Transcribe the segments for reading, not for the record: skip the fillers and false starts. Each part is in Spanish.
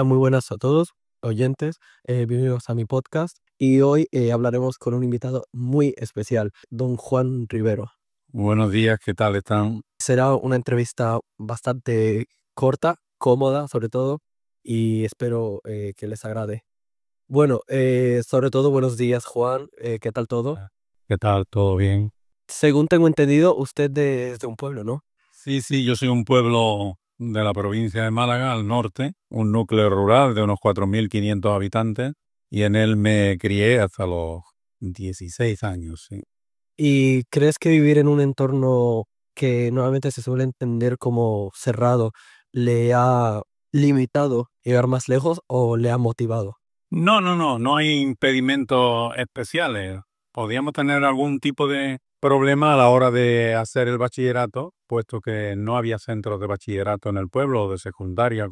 Hola, muy buenas a todos, oyentes. Bienvenidos a mi podcast. Y hoy hablaremos con un invitado muy especial, don Juan Rivero. Buenos días, ¿qué tal están? Será una entrevista bastante corta, cómoda sobre todo, y espero que les agrade. Bueno, sobre todo, buenos días, Juan. ¿Qué tal todo? ¿Qué tal? ¿Todo bien? Según tengo entendido, usted es de un pueblo, ¿no? Sí, yo soy un pueblo de la provincia de Málaga, al norte, un núcleo rural de unos 4.500 habitantes, y en él me crié hasta los 16 años, sí. ¿Y crees que vivir en un entorno que normalmente se suele entender como cerrado le ha limitado llegar más lejos o le ha motivado? No hay impedimentos especiales. Podíamos tener algún tipo de problema a la hora de hacer el bachillerato, puesto que no había centros de bachillerato en el pueblo, o de secundaria,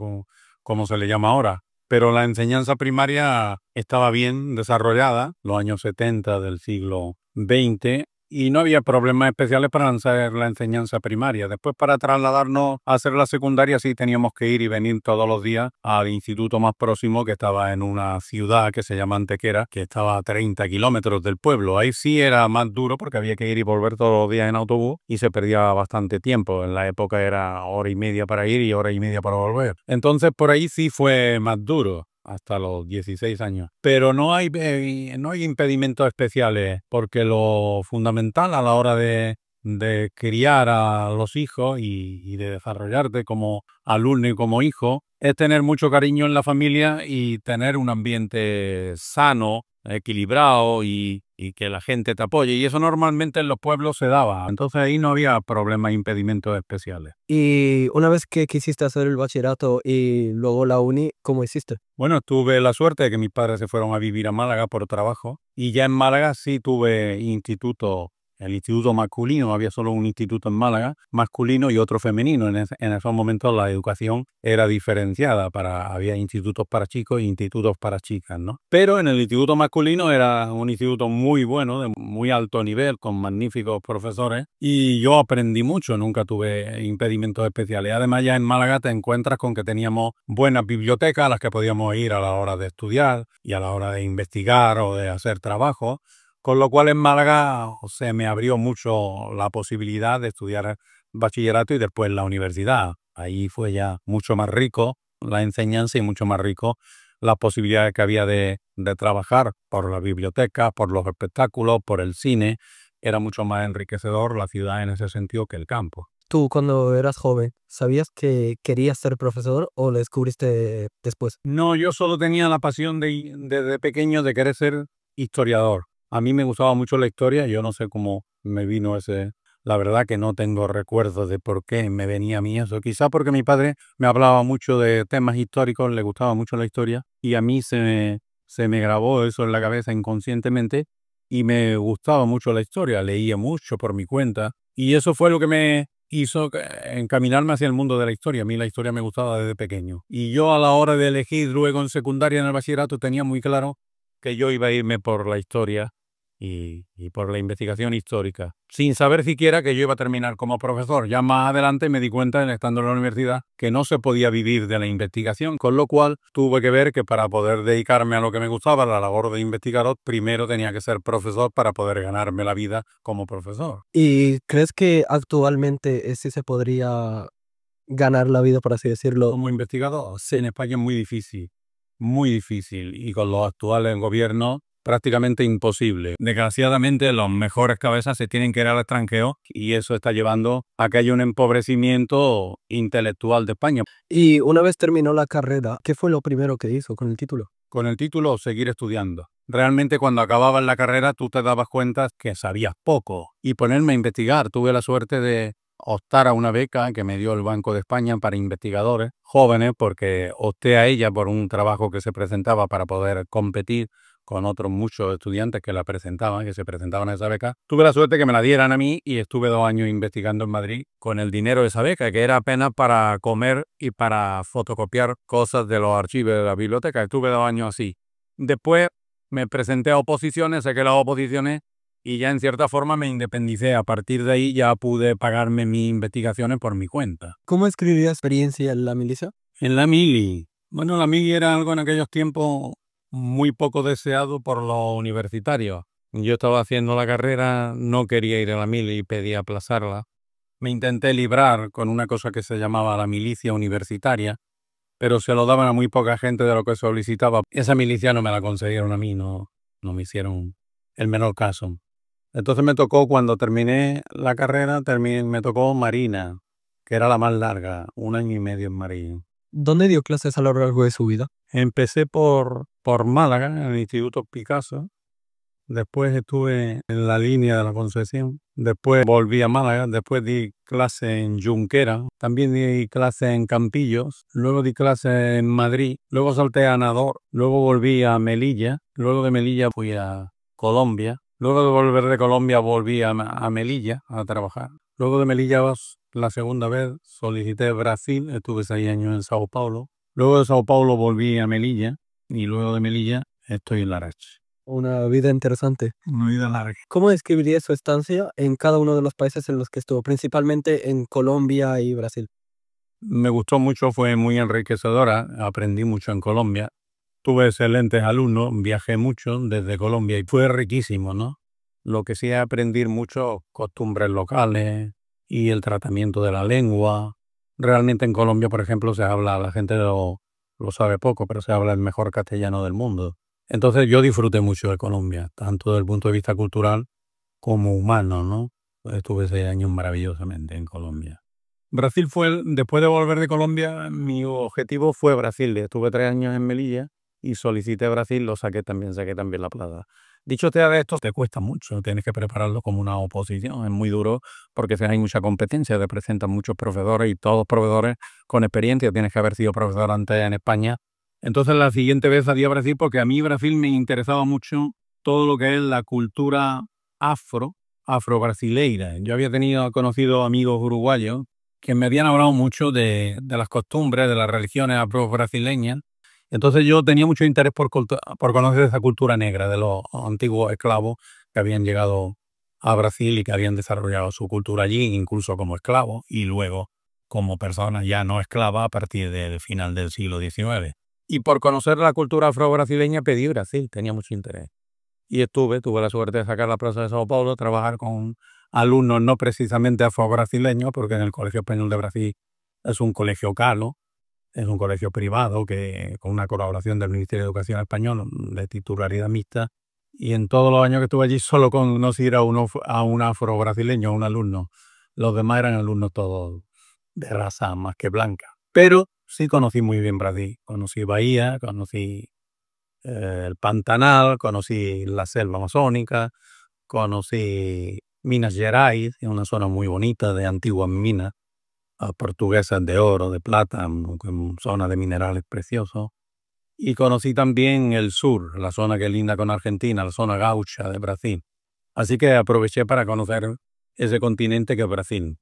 como se le llama ahora. Pero la enseñanza primaria estaba bien desarrollada, los años 70 del siglo XX, y no había problemas especiales para hacer la enseñanza primaria. Después, para trasladarnos a hacer la secundaria, sí teníamos que ir y venir todos los días al instituto más próximo, que estaba en una ciudad que se llama Antequera, que estaba a 30 kilómetros del pueblo. Ahí sí era más duro porque había que ir y volver todos los días en autobús y se perdía bastante tiempo. En la época era hora y media para ir y hora y media para volver. Entonces, por ahí sí fue más duro hasta los 16 años. Pero no hay impedimentos especiales, porque lo fundamental a la hora de criar a los hijos y de desarrollarte como alumno y como hijo es tener mucho cariño en la familia y tener un ambiente sano, equilibrado y que la gente te apoye. Y eso normalmente en los pueblos se daba. Entonces ahí no había problemas, impedimentos especiales. Y una vez que quisiste hacer el bachillerato y luego la uni, ¿cómo hiciste? Bueno, tuve la suerte de que mis padres se fueron a vivir a Málaga por trabajo y ya en Málaga sí tuve el instituto masculino, había solo un instituto en Málaga, masculino y otro femenino. En esos momentos la educación era diferenciada, había institutos para chicos e institutos para chicas, ¿no? Pero en el instituto masculino era un instituto muy bueno, de muy alto nivel, con magníficos profesores, y yo aprendí mucho, nunca tuve impedimentos especiales. Además, ya en Málaga te encuentras con que teníamos buenas bibliotecas a las que podíamos ir a la hora de estudiar y a la hora de investigar o de hacer trabajo, con lo cual en Málaga se me abrió mucho la posibilidad de estudiar bachillerato y después la universidad. Ahí fue ya mucho más rico la enseñanza y mucho más rico las posibilidades que había de trabajar por la biblioteca, por los espectáculos, por el cine. Era mucho más enriquecedor la ciudad en ese sentido que el campo. Tú, cuando eras joven, ¿sabías que querías ser profesor o lo descubriste después? No, yo solo tenía la pasión desde pequeño de querer ser historiador. A mí me gustaba mucho la historia, yo no sé cómo me vino ese. La verdad que no tengo recuerdos de por qué me venía a mí eso. Quizá porque mi padre me hablaba mucho de temas históricos, le gustaba mucho la historia y a mí se me grabó eso en la cabeza inconscientemente y me gustaba mucho la historia, leía mucho por mi cuenta y eso fue lo que me hizo encaminarme hacia el mundo de la historia. A mí la historia me gustaba desde pequeño. Y yo, a la hora de elegir luego en secundaria, en el bachillerato, tenía muy claro que yo iba a irme por la historia y por la investigación histórica, sin saber siquiera que yo iba a terminar como profesor. Ya más adelante me di cuenta, estando en la universidad, que no se podía vivir de la investigación, con lo cual tuve que ver que para poder dedicarme a lo que me gustaba, la labor de investigador, primero tenía que ser profesor para poder ganarme la vida como profesor. ¿Y crees que actualmente sí se podría ganar la vida, por así decirlo? Como investigador, sí, en España es muy difícil y con los actuales gobiernos prácticamente imposible. Desgraciadamente, los mejores cabezas se tienen que ir al extranjero y eso está llevando a que haya un empobrecimiento intelectual de España. Y una vez terminó la carrera, ¿qué fue lo primero que hizo con el título? Con el título, seguir estudiando. Realmente, cuando acababas la carrera, tú te dabas cuenta que sabías poco y ponerme a investigar. Tuve la suerte de optar a una beca que me dio el Banco de España para investigadores jóvenes, porque opté a ella por un trabajo que se presentaba para poder competir con otros muchos estudiantes que se presentaban a esa beca. Tuve la suerte que me la dieran a mí y estuve 2 años investigando en Madrid con el dinero de esa beca, que era apenas para comer y para fotocopiar cosas de los archivos de la biblioteca. Estuve 2 años así. Después me presenté a oposiciones, saqué las oposiciones y ya en cierta forma me independicé. A partir de ahí ya pude pagarme mis investigaciones por mi cuenta. ¿Cómo escribiría experiencia en la milicia? En la mili, Bueno, la mili era algo en aquellos tiempos muy poco deseado por los universitarios. Yo estaba haciendo la carrera, no quería ir a la mili y pedía aplazarla. Me intenté librar con una cosa que se llamaba la milicia universitaria, pero se lo daban a muy poca gente de lo que solicitaba. Esa milicia no me la concedieron a mí, no me hicieron el menor caso. Entonces me tocó, cuando terminé la carrera, me tocó Marina, que era la más larga, 1 año y medio en Marina. ¿Dónde dio clases a lo largo de su vida? Empecé por Málaga, en el Instituto Picasso. Después estuve en la línea de la Concesión. Después volví a Málaga. Después di clase en Junquera. También di clase en Campillos. Luego di clase en Madrid. Luego salté a Nador. Luego volví a Melilla. Luego de Melilla fui a Colombia. Luego de volver de Colombia volví a Melilla a trabajar. Luego de Melilla, la segunda vez, solicité Brasil. Estuve 6 años en Sao Paulo. Luego de Sao Paulo volví a Melilla. Y luego de Melilla estoy en Larache. Una vida interesante. Una vida larga. ¿Cómo describiría su estancia en cada uno de los países en los que estuvo, principalmente en Colombia y Brasil? Me gustó mucho, fue muy enriquecedora, aprendí mucho en Colombia, tuve excelentes alumnos, viajé mucho desde Colombia y fue riquísimo, ¿no? Lo que sí es aprender mucho costumbres locales y el tratamiento de la lengua. Realmente en Colombia, por ejemplo, la gente lo sabe poco, pero se habla el mejor castellano del mundo. Entonces yo disfruté mucho de Colombia, tanto desde el punto de vista cultural como humano, ¿no? Estuve 6 años maravillosamente en Colombia. Brasil después de volver de Colombia, mi objetivo fue Brasil. Estuve 3 años en Melilla y solicité Brasil, saqué también la plaza. Dicho sea de esto, te cuesta mucho, tienes que prepararlo como una oposición, es muy duro porque hay mucha competencia, te presentan muchos profesores y todos proveedores con experiencia, tienes que haber sido profesor antes en España. Entonces la siguiente vez salí a Brasil porque a mí Brasil me interesaba mucho todo lo que es la cultura afro-brasileira. Yo había conocido amigos uruguayos que me habían hablado mucho de las costumbres, de las religiones afro-brasileñas. Entonces yo tenía mucho interés por conocer esa cultura negra de los antiguos esclavos que habían llegado a Brasil y que habían desarrollado su cultura allí, incluso como esclavos y luego como personas ya no esclavas a partir del final del siglo XIX. Y por conocer la cultura afro-brasileña pedí Brasil, tenía mucho interés. Y tuve la suerte de sacar la plaza de Sao Paulo, trabajar con alumnos no precisamente afro-brasileños, porque en el Colegio Español de Brasil es un colegio caro, es un colegio privado con una colaboración del Ministerio de Educación español de titularidad mixta. Y en todos los años que estuve allí solo conocí a un afro-brasileño, a un alumno. Los demás eran alumnos todos de raza más que blanca. Pero sí conocí muy bien Brasil. Conocí Bahía, conocí el Pantanal, conocí la selva amazónica, conocí Minas Gerais, es una zona muy bonita de antiguas minas portuguesas de oro, de plata, zona de minerales preciosos. Y conocí también el sur, la zona que linda con Argentina, la zona gaucha de Brasil. Así que aproveché para conocer ese continente que es Brasil.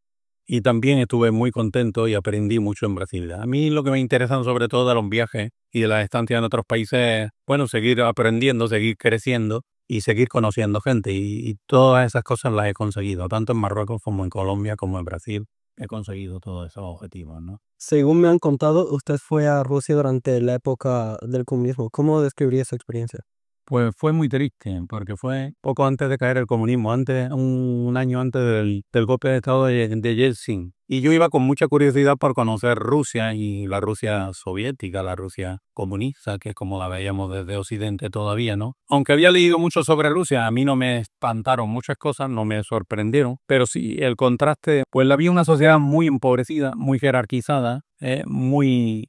Y también estuve muy contento y aprendí mucho en Brasil. A mí lo que me interesan sobre todo de los viajes y de las estancias en otros países es, bueno, seguir aprendiendo, seguir creciendo y seguir conociendo gente. Y todas esas cosas las he conseguido, tanto en Marruecos como en Colombia, como en Brasil. He conseguido todos esos objetivos, ¿no? Según me han contado, usted fue a Rusia durante la época del comunismo. ¿Cómo describiría esa experiencia? Pues fue muy triste, porque fue poco antes de caer el comunismo, un año antes del golpe de Estado de Yeltsin. Y yo iba con mucha curiosidad por conocer Rusia y la Rusia soviética, la Rusia comunista, que es como la veíamos desde Occidente todavía, ¿no? Aunque había leído mucho sobre Rusia, a mí no me espantaron muchas cosas, no me sorprendieron, pero sí el contraste, pues la vi una sociedad muy empobrecida, muy jerarquizada, muy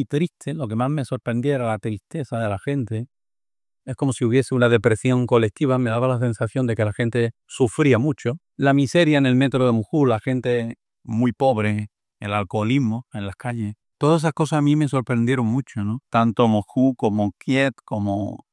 triste. Lo que más me sorprendía era la tristeza de la gente. Es como si hubiese una depresión colectiva, me daba la sensación de que la gente sufría mucho. La miseria en el metro de Moscú, la gente muy pobre, el alcoholismo en las calles. Todas esas cosas a mí me sorprendieron mucho, ¿no? Tanto Moscú como Kiev, como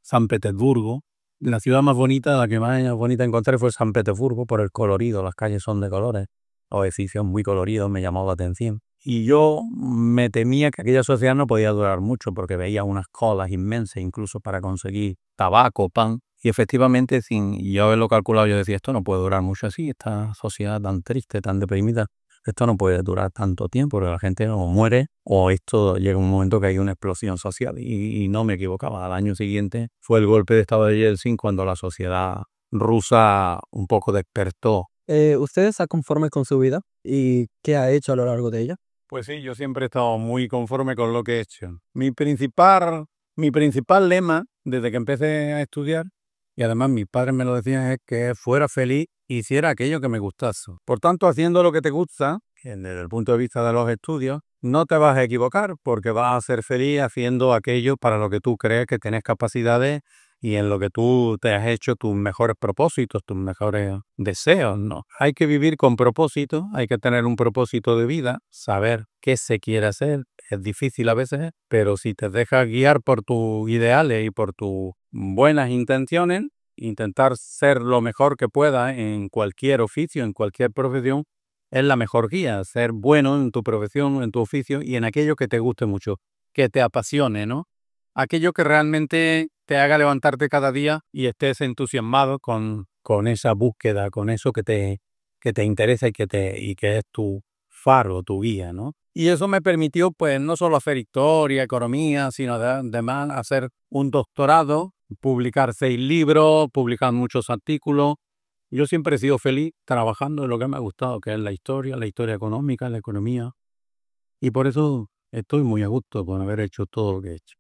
San Petersburgo. La ciudad más bonita, la que más bonita encontré fue San Petersburgo por el colorido, las calles son de colores, los edificios muy coloridos, me llamó la atención. Y yo me temía que aquella sociedad no podía durar mucho porque veía unas colas inmensas incluso para conseguir tabaco, pan. Y efectivamente, sin yo haberlo calculado, yo decía, esto no puede durar mucho así, esta sociedad tan triste, tan deprimida. esto no puede durar tanto tiempo, porque la gente o muere o esto llega un momento que hay una explosión social. Y no me equivocaba. Al año siguiente fue el golpe de estado de Yeltsin cuando la sociedad rusa un poco despertó. ¿Usted está conforme con su vida y qué ha hecho a lo largo de ella? Pues sí, yo siempre he estado muy conforme con lo que he hecho. Mi principal lema desde que empecé a estudiar, y además mis padres me lo decían, es que fuera feliz y hiciera aquello que me gustase. Por tanto, haciendo lo que te gusta, que desde el punto de vista de los estudios, no te vas a equivocar porque vas a ser feliz haciendo aquello para lo que tú crees que tienes capacidades y en lo que tú te has hecho tus mejores propósitos, tus mejores deseos, ¿no? Hay que vivir con propósito, hay que tener un propósito de vida, saber qué se quiere hacer. Es difícil a veces, pero si te dejas guiar por tus ideales y por tus buenas intenciones, intentar ser lo mejor que puedas en cualquier oficio, en cualquier profesión, es la mejor guía. Ser bueno en tu profesión, en tu oficio y en aquello que te guste mucho, que te apasione, ¿no? Aquello que realmente te haga levantarte cada día y estés entusiasmado con esa búsqueda, con eso que te interesa y que es tu faro, tu guía, ¿no? Y eso me permitió, pues, no solo hacer historia, economía, sino además hacer un doctorado, publicar 6 libros, publicar muchos artículos. Yo siempre he sido feliz trabajando en lo que me ha gustado, que es la historia económica, la economía. Y por eso estoy muy a gusto con haber hecho todo lo que he hecho.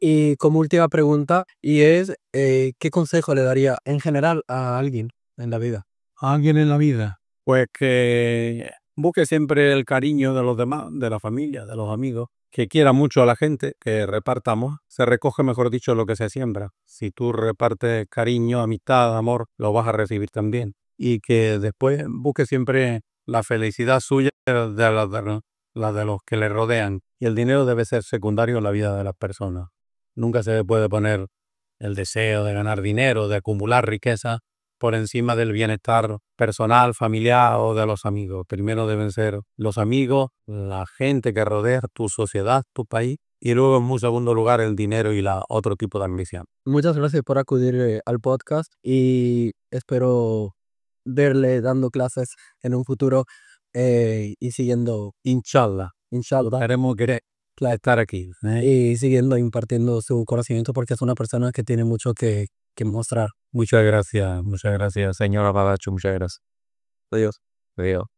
Y como última pregunta, y es, ¿qué consejo le daría en general a alguien en la vida? ¿A alguien en la vida? Pues que busque siempre el cariño de los demás, de la familia, de los amigos, que quiera mucho a la gente, que repartamos. Se recoge, mejor dicho, lo que se siembra. Si tú repartes cariño, amistad, amor, lo vas a recibir también. Y que después busque siempre la felicidad suya la de los que le rodean. Y el dinero debe ser secundario en la vida de las personas. Nunca se puede poner el deseo de ganar dinero, de acumular riqueza, por encima del bienestar personal, familiar o de los amigos. Primero deben ser los amigos, la gente que rodea tu sociedad, tu país, y luego en un segundo lugar el dinero y otro tipo de ambición. Muchas gracias por acudir al podcast y espero verle dando clases en un futuro y siguiendo, Inshallah, inshallah, tenemos que estar aquí. y siguiendo impartiendo su conocimiento porque es una persona que tiene mucho que mostrar. Muchas gracias, señora Badacho, muchas gracias. Adiós. Adiós.